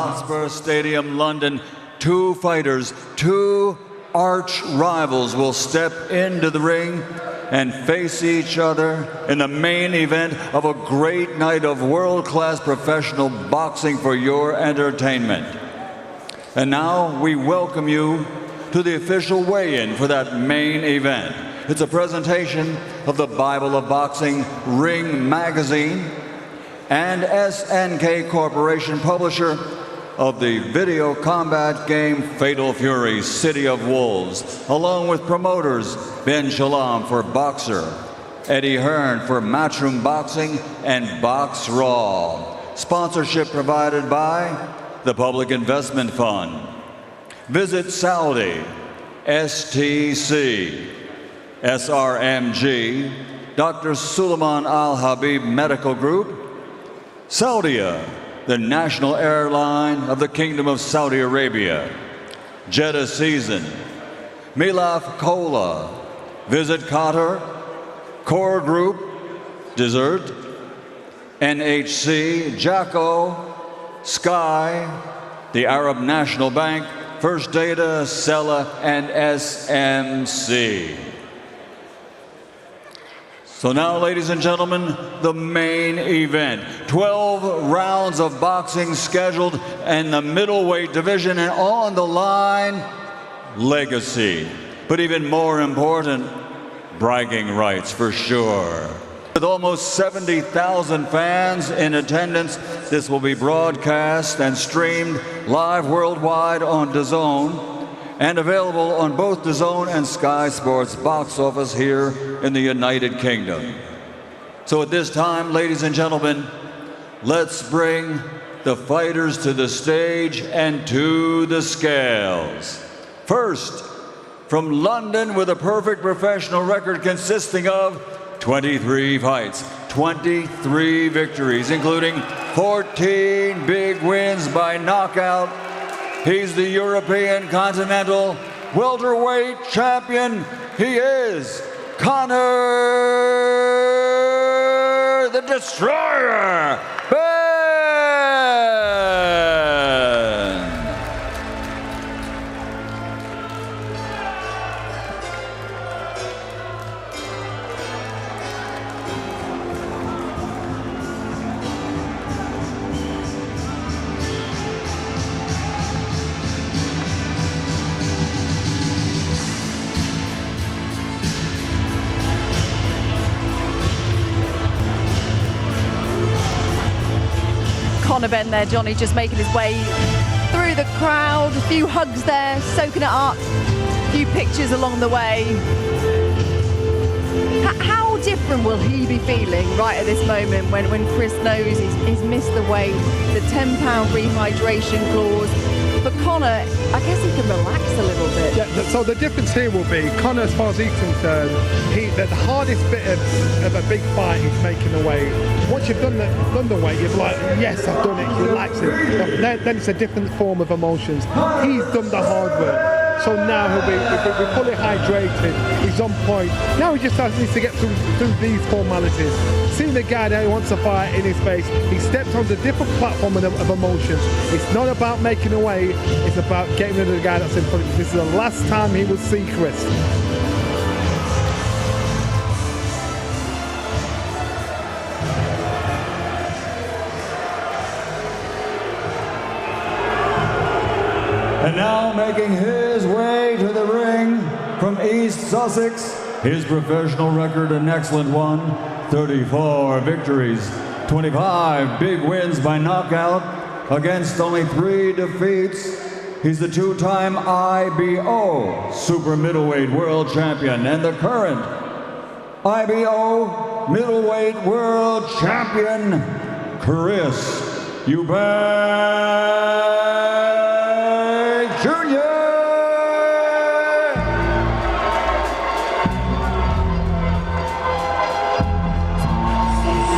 Hotspur Stadium, London, two fighters, two arch rivals will step into the ring and face each other in the main event of a great night of world-class professional boxing for your entertainment. And now we welcome you to the official weigh-in for that main event. It's a presentation of the Bible of Boxing Ring Magazine and SNK Corporation, publisher of the video combat game Fatal Fury, City of Wolves, along with promoters Ben Shalom for Boxer, Eddie Hearn for Matchroom Boxing, and Box Raw. Sponsorship provided by the Public Investment Fund. Visit Saudi, STC, SRMG, Dr. Suleiman Al Habib Medical Group, Saudia, the national airline of the Kingdom of Saudi Arabia, Jeddah Season, Milaf Cola, Visit Qatar, Core Group, Dessert, NHC, Jacko, Sky, the Arab National Bank, First Data, Sella, and SMC. So now, ladies and gentlemen, the main event. 12 rounds of boxing scheduled in the middleweight division, and on the line, legacy. But even more important, bragging rights for sure. With almost 70,000 fans in attendance, this will be broadcast and streamed live worldwide on DAZN and available on both DAZN and Sky Sports box office here in the United Kingdom. So at this time, ladies and gentlemen, let's bring the fighters to the stage and to the scales. First, from London with a perfect professional record consisting of 23 fights, 23 victories, including 14 big wins by knockout. He's the European Continental welterweight champion. He is Conor the Destroyer Benn. Conor Benn there, Johnny, just making his way through the crowd. A few hugs there, soaking it up. A few pictures along the way. How different will he be feeling right at this moment when Chris knows he's missed the weight, the £10 rehydration clause? For Conor, I guess he can relax a little bit. Yeah, so the difference here will be, Conor, as far as he's concerned, the hardest bit of a big fight is making the weight. Once you've done the weight, you're like, yes, I've done it, relaxing. But then it's a different form of emotions. He's done the hard work. So now he'll be fully hydrated, he's on point. Now he just needs to get through these formalities. Seeing the guy that he wants to fight in his face, he stepped on the different platform of emotions. It's not about making a way, it's about getting rid of the guy that's in front of him. This is the last time he will see Chris. And now making his way to the ring from East Sussex, his professional record an excellent one, 34 victories, 25 big wins by knockout against only 3 defeats. He's the two-time IBO super middleweight world champion and the current IBO middleweight world champion, Chris Eubank Jr.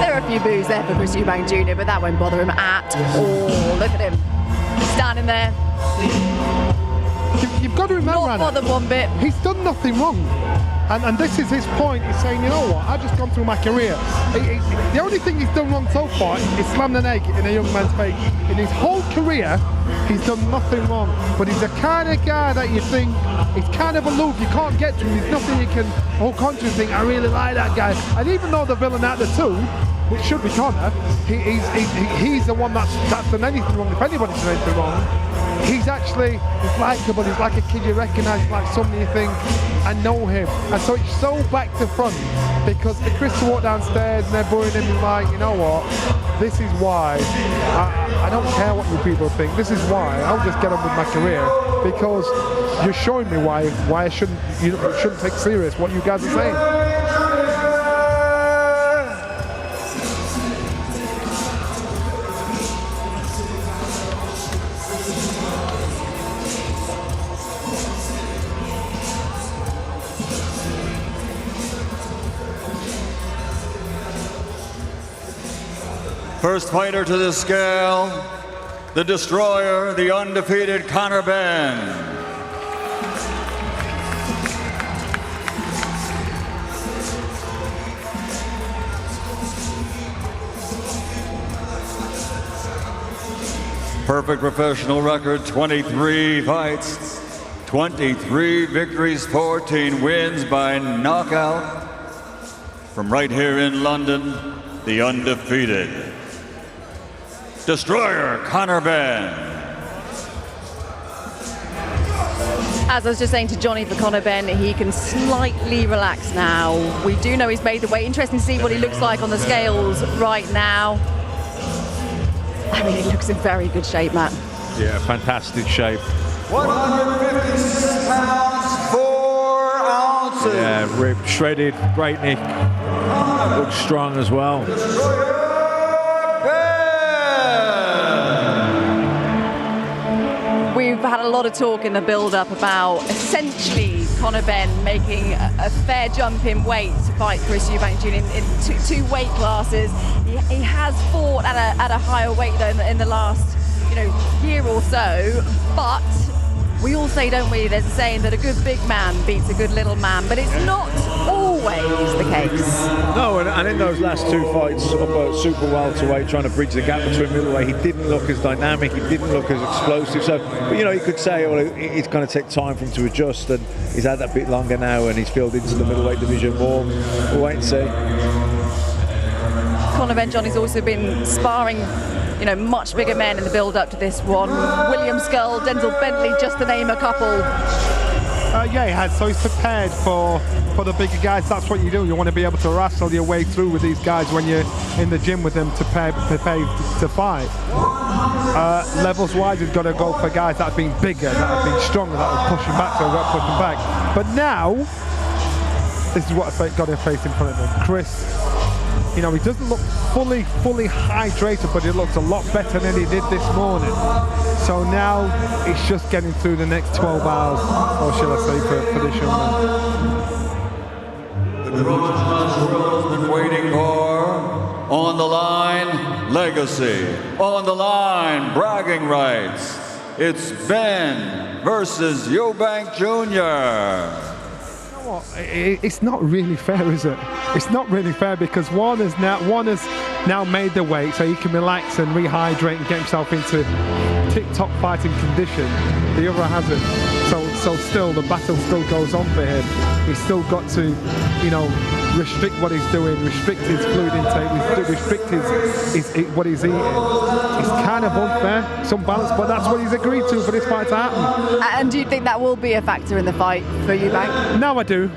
There are a few boos there for Chris Eubank Jr, but that won't bother him at all. Look at him, standing there. You've got to remember, Not bothered one bit. He's done nothing wrong. And this is his point. He's saying, you know what, I've just gone through my career. The only thing he's done wrong so far is slammed an egg in a young man's face. In his whole career, he's done nothing wrong. But he's the kind of guy that you think, he's kind of aloof, you can't get to him, there's nothing you can hold conscious think, I really like that guy. And even though the villain out of the two, which should be Conor, he's the one that's done anything wrong. If anybody's done anything wrong, he's likeable, he's like a kid you recognise, like somebody you think, I know him. And so it's so back to front, because if Chris walked downstairs and they're booing him, he's like, you know what, this is why, I don't care what you people think, this is why, I'll just get on with my career, because you're showing me why I shouldn't take serious what you guys are saying. First fighter to the scale, the destroyer, the undefeated Conor Benn. Perfect professional record, 23 fights, 23 victories, 14 wins by knockout. From right here in London, the undefeated destroyer, Conor Benn. As I was just saying to Johnny, for Conor Benn, he can slightly relax now. We do know he's made the weight. Interesting to see what he looks like on the scales right now. I mean, he looks in very good shape, Matt. Yeah, fantastic shape. 156 pounds, 4 ounces. Yeah, ripped, shredded, great nick. Looks strong as well. We've had a lot of talk in the build-up about essentially Conor Benn making a fair jump in weight to fight Chris Eubank Jr. in two weight classes. He has fought at a higher weight though in the last year or so, but we all say, don't we, there's a saying that a good big man beats a good little man, but it's not always the case. No, and in those last two fights up at super welterweight, trying to bridge the gap between middleweight, he didn't look as dynamic, he didn't look as explosive. So, but you could say, well, it's going to take time for him to adjust, and he's had that bit longer now, and he's filled into the middleweight division more. We'll wait and see. Conor Benn, Johnny's also been sparring much bigger men in the build-up to this one. William Skull, Denzel Bentley, just to name a couple. Yeah, he has. So he's prepared for the bigger guys. That's what you do. You want to be able to wrestle your way through with these guys when you're in the gym with them to prepare to fight. Levels-wise, he's got to go for guys that have been bigger, that have been stronger, that are pushing back, so we've got to push them back. But now, this is what I've got to face in front of him. Chris, he doesn't look fully hydrated, but he looks a lot better than he did this morning. So now it's just getting through the next 12 hours, or should I say, for this young man. The Trojan's been waiting for. On the line, legacy. On the line, bragging rights. It's Benn versus Eubank Jr. It's not really fair, is it? It's not really fair, because one has now made the weight so he can relax and rehydrate and get himself into tip-top fighting condition. The other hasn't. So still, the battle still goes on for him. He's still got to, restrict what he's doing, restrict his fluid intake, restrict his what he's eating. It's kind of unfair, some balance, but that's what he's agreed to for this fight to happen. And do you think that will be a factor in the fight for Eubank? Now I do,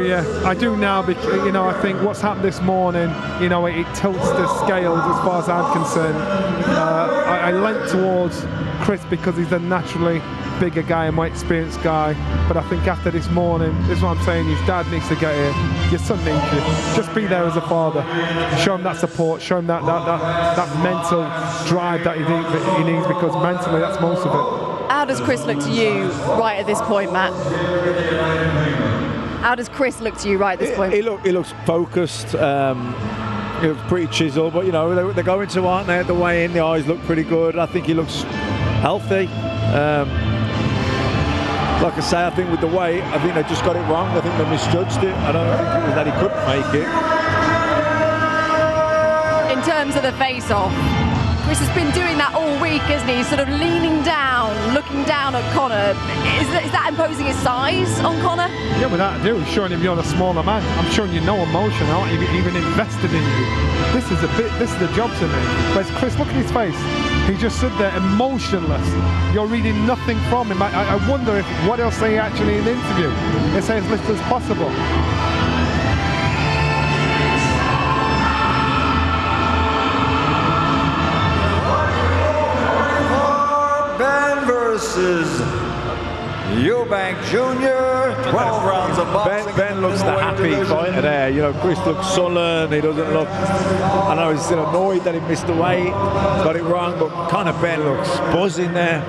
yeah. I do now, because, I think what's happened this morning, it tilts the scales as far as I'm concerned. I leant towards Chris because he's a naturally bigger guy, a more experienced guy, but I think after this morning, this is what I'm saying, his dad needs to get here, your son needs you, just be there as a father, show him that support, show him that mental drive that he needs, because mentally that's most of it. How does Chris look to you right at this point, Matt? How does Chris look to you right at this point? He looks focused, he looks pretty chiseled, but they're going to, aren't they, at the way in, the eyes look pretty good. I think he looks healthy. like I say, I think with the weight, I think they just got it wrong. I think they misjudged it. I don't think it was that he couldn't make it. In terms of the face-off, Chris has been doing that all week, isn't he? Sort of leaning down, looking down at Conor. Is that imposing his size on Conor? Yeah, without a doubt, showing him you're a smaller man. I'm showing you no emotion. I'm not even invested in you. This is the job to me. Whereas Chris, look at his face. He just stood there emotionless. You're reading nothing from him. I wonder if what he'll say actually in the interview. He'll say as little as possible. Benn versus Eubank Jr. 12 rounds of boxing. Ben looks the happy fighter there. You know, Chris looks sullen. He doesn't look. I know he's still annoyed that he missed the weight, got it wrong, but Conor Benn looks buzzing there.